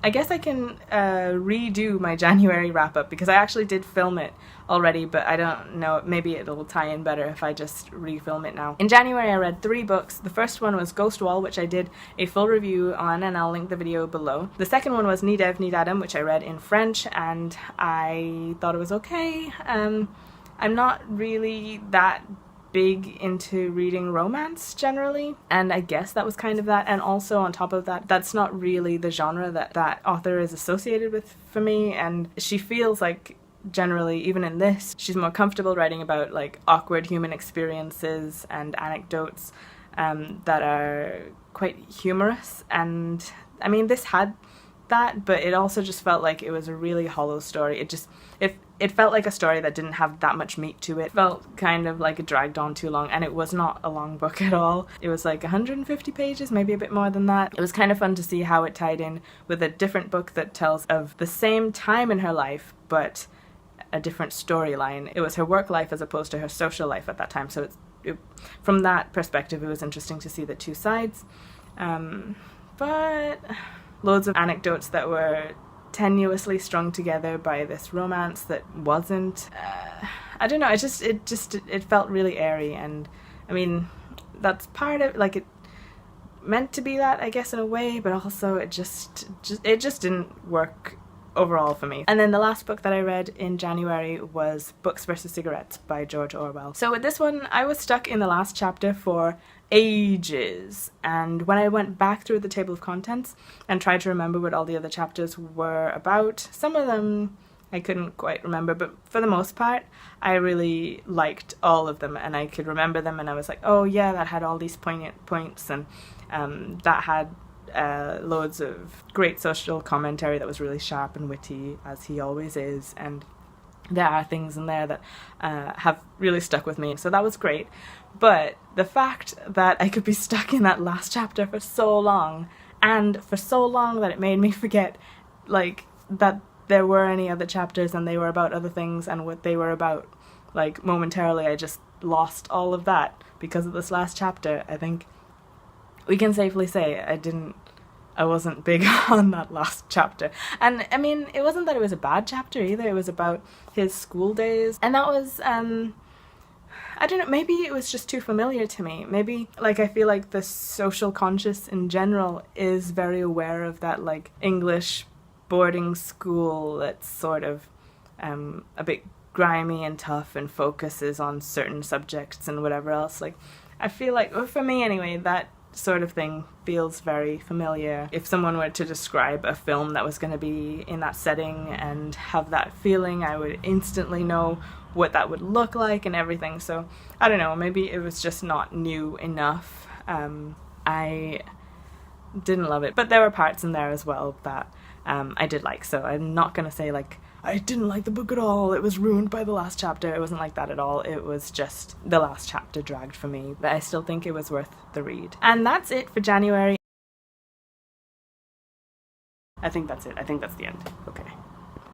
I guess I can redo my January wrap-up, because I actually did film it already, but I don't know, maybe it'll tie in better if I just refilm it now. In January I read 3 books. The first one was Ghost Wall, which I did a full review on, and I'll link the video below. The second one was Ni Dev Ni Dadam, which I read in French, and I thought it was okay. I'm not really that big into reading romance generally, and I guess that was kind of that. And also on top of that, that's not really the genre that that author is associated with for me, and she feels like generally, even in this, she's more comfortable writing about like awkward human experiences and anecdotes that are quite humorous. And I mean, this had that, but it also just felt like it was a really hollow story. It felt like a story that didn't have that much meat to it. It felt kind of like it dragged on too long, and it was not a long book at all. It was like 150 pages, maybe a bit more than that. It was kind of fun to see how it tied in with a different book that tells of the same time in her life, but a different storyline. It was her work life as opposed to her social life at that time, so from that perspective it was interesting to see the two sides. But loads of anecdotes that were tenuously strung together by this romance that wasn't. I don't know, it felt really airy, and I mean, that's part of, like, it meant to be that, I guess, in a way, but also it just didn't work overall for me. And then the last book that I read in January was Books vs. Cigarettes by George Orwell. So with this one, I was stuck in the last chapter for ages, and when I went back through the table of contents and tried to remember what all the other chapters were about, some of them I couldn't quite remember, but for the most part I really liked all of them, and I could remember them, and I was like, oh yeah, that had all these poignant points, and that had loads of great social commentary that was really sharp and witty, as he always is, and there are things in there that have really stuck with me, so that was great. But the fact that I could be stuck in that last chapter for so long, and for so long that it made me forget, like, that there were any other chapters and they were about other things and what they were about, like, momentarily I just lost all of that because of this last chapter. I think we can safely say I wasn't big on that last chapter. And I mean, it wasn't that it was a bad chapter either, it was about his school days, and that was I don't know, maybe it was just too familiar to me. Maybe, like, I feel like the social conscious in general is very aware of that, like, English boarding school that's sort of a bit grimy and tough and focuses on certain subjects and whatever else. Like, I feel like, well, for me anyway, that sort of thing feels very familiar. If someone were to describe a film that was going to be in that setting and have that feeling, I would instantly know what that would look like and everything. So I don't know, maybe it was just not new enough. I didn't love it, but there were parts in there as well that I did like, so I'm not gonna say like I didn't like the book at all, it was ruined by the last chapter. It wasn't like that at all. It was just the last chapter dragged for me, but I still think it was worth the read. And that's it for January. I think that's it. I think that's the end. Okay.